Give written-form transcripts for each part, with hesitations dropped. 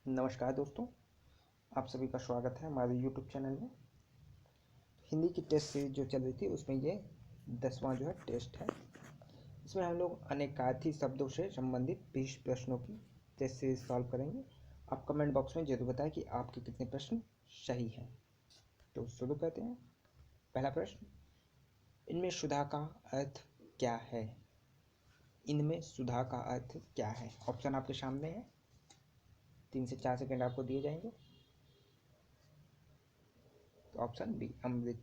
नमस्कार दोस्तों, आप सभी का स्वागत है हमारे YouTube चैनल में। हिंदी की टेस्ट सीरीज जो चल रही थी उसमें ये 10वां जो है टेस्ट है। इसमें हम लोग अनेकार्थी शब्दों से संबंधित 20 प्रश्नों की टेस्ट सीरीज सॉल्व करेंगे। आप कमेंट बॉक्स में जरूर बताएं कि आपके कितने प्रश्न सही हैं। तो शुरू करते हैं। पहला प्रश्न, इनमें सुधा का अर्थ क्या है? इनमें सुधा का अर्थ क्या है? ऑप्शन आपके सामने है, 3 से 4 सेकेंड आपको दिए जाएंगे। तो ऑप्शन बी, अमृत।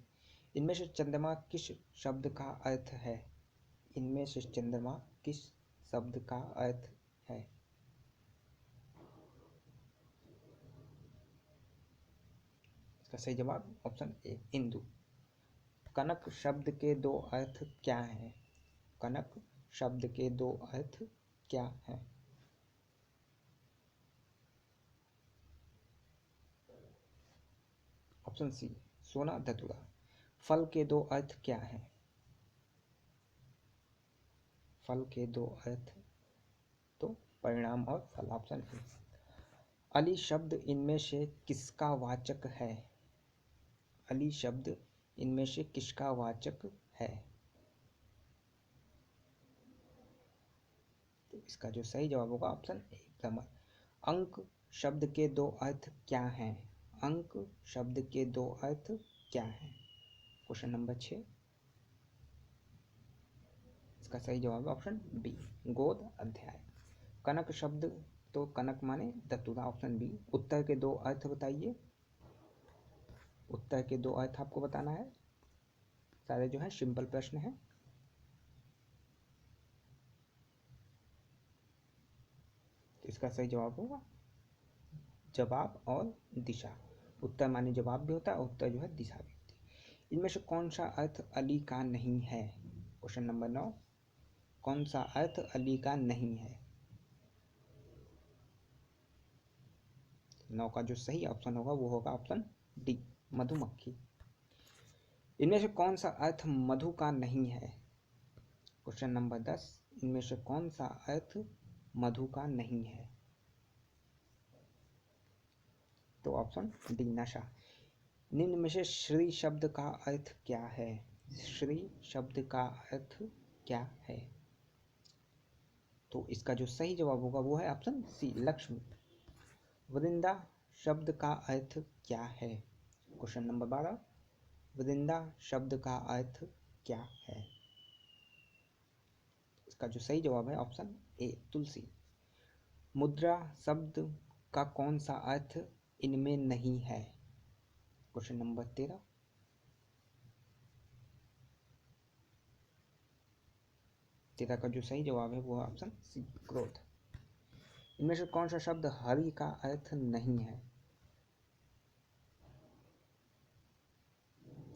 इनमें से चंद्रमा किस शब्द का अर्थ है? इनमें से चंद्रमा किस शब्द का अर्थ है? इसका सही जवाब ऑप्शन ए, इंदु। कनक शब्द के दो अर्थ क्या हैं? कनक शब्द के दो अर्थ क्या हैं? ऑप्शन सी, सोना धतूरा। फल के दो अर्थ क्या हैं? फल के दो अर्थ तो परिणाम और फल। Option A. अली शब्द इनमें से किसका वाचक है? अली शब्द इनमें से किसका वाचक है? तो इसका जो सही जवाब होगा ऑप्शन ए, भ्रमर। अंक शब्द के दो अर्थ क्या हैं? अंक शब्द के दो अर्थ क्या हैं? Question number 6। इसका सही जवाब है ऑप्शन बी, गोद अध्याय। कनक शब्द तो कनक माने धतूरा। Option B. उत्तर के दो अर्थ बताइए। उत्तर के दो अर्थ आपको बताना है। सारे जो है सिंपल प्रश्न है। तो इसका सही जवाब होगा जवाब और दिशा। उत्तर माने जवाब भी होता है, उत्तर जो है दिशा भी होती है। इनमें से कौन सा अर्थ अली का नहीं है? Question number 9। कौन सा अर्थ अली का नहीं है? 9 का जो सही ऑप्शन होगा वो होगा ऑप्शन डी, मधुमक्खी। इनमें से कौन सा अर्थ मधु का नहीं है? Question number 10। इनमें से कौन सा अर्थ मधु का नहीं है? तो ऑप्शन डी, नशा। निम्न में से श्री शब्द का अर्थ क्या है? श्री शब्द का अर्थ क्या है? तो इसका जो सही जवाब होगा वो है ऑप्शन सी, लक्ष्मी। वृंदा शब्द का अर्थ क्या है? Question number 12। वृंदा शब्द का अर्थ क्या है? इसका जो सही जवाब है ऑप्शन ए, तुलसी। मुद्रा शब्द का कौन सा अर्थ इनमें नहीं है? Question number 13। तेरह का जो सही जवाब है वो है ऑप्शन सी, क्रोध। इनमें से कौन सा शब्द हरि का अर्थ नहीं है?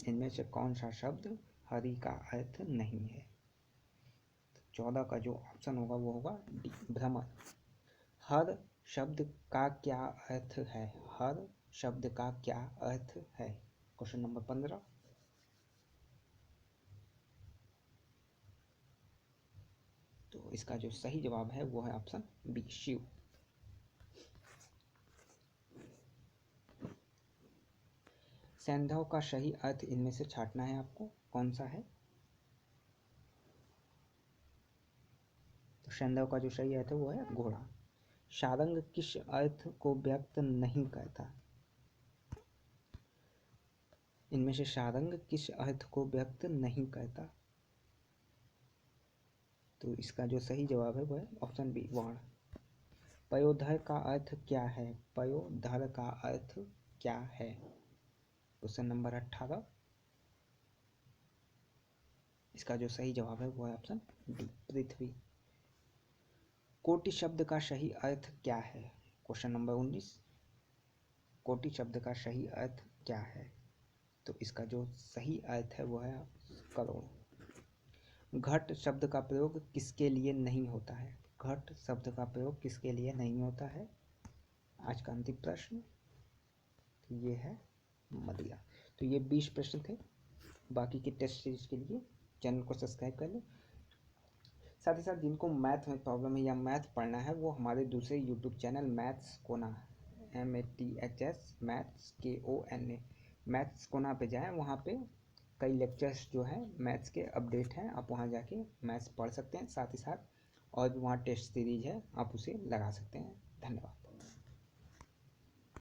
इनमें से कौन सा शब्द हरि का अर्थ नहीं है? 14 का जो ऑप्शन होगा वो होगा डी, भ्रमर। हर शब्द का क्या अर्थ है? हर शब्द का क्या अर्थ है? Question number 15। तो इसका जो सही जवाब है वो है ऑप्शन बी, शिव। सैंधव का सही अर्थ इनमें से छांटना है आपको, कौन सा है? तो सैंधव का जो सही अर्थ है वो है घोड़ा। सारंग किस अर्थ को व्यक्त नहीं करता? इनमें से सारंग किस अर्थ को व्यक्त नहीं करता? तो इसका जो सही जवाब है वो है ऑप्शन बी, वाण। पयोधर का अर्थ क्या है? पयोधर का अर्थ क्या है? Question number 18। इसका जो सही जवाब है वो है ऑप्शन डी, पृथ्वी। कोटि शब्द का सही अर्थ क्या है? Question number 19। कोटि शब्द का सही अर्थ क्या है? तो इसका जो सही अर्थ है वो है करोड़। घट शब्द का प्रयोग किसके लिए नहीं होता है? घट शब्द का प्रयोग किसके लिए नहीं होता है? आज का अंतिम प्रश्न तो ये है मदिरा। तो ये 20 प्रश्न थे। बाकी की टेस्ट सीरीज के लिए चैनल को सब्सक्राइब कर लें। साथ ही साथ जिनको मैथ में प्रॉब्लम है या मैथ पढ़ना है वो हमारे दूसरे यूट्यूब चैनल मैथ्स कोना MATHS मैथ्स KONA। मैथ्स कोना पे जाएँ, वहाँ पे कई लेक्चर्स जो हैं मैथ्स के अपडेट हैं, आप वहाँ जाके मैथ्स पढ़ सकते हैं। साथ ही साथ और भी वहाँ टेस्ट सीरीज है, आप उसे लगा सकते हैं। धन्यवाद।